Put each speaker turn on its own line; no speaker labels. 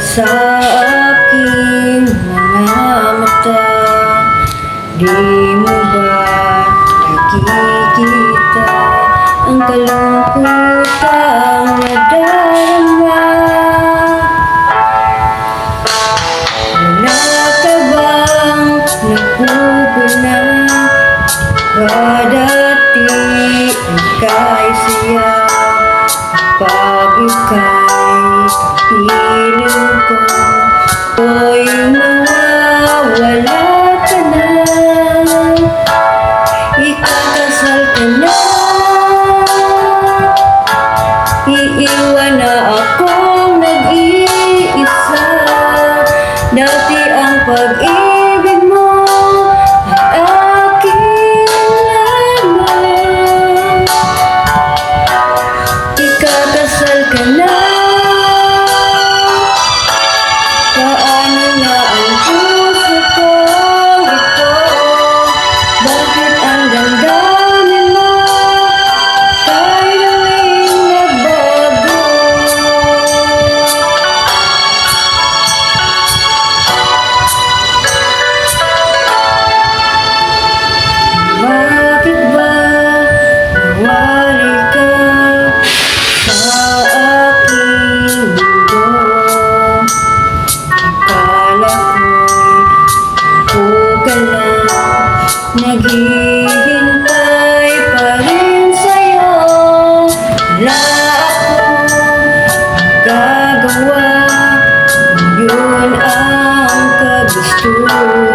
sa aking mga mata. Di mo ba nakikita ang kalungkutang nadarama? Wala ka bang napupuna ba dati ika'y siya pag ika'y kapiling ko? Ko'y mawawala ka na, ikakasal ka na, iiwan na akong nag-iisa. Dati ang pag-ibig mo ay aking lamang, ikakasal ka na. Paano na ang puso kong ito? Bakit ang damdamin mo kay gawing nagbago? Bakit ba nawari ka sa aking mundo? Akala ko'y ka lang, naghihintay pa rin sa'yo. Wala akong gagawa, yun ang kagustuhan.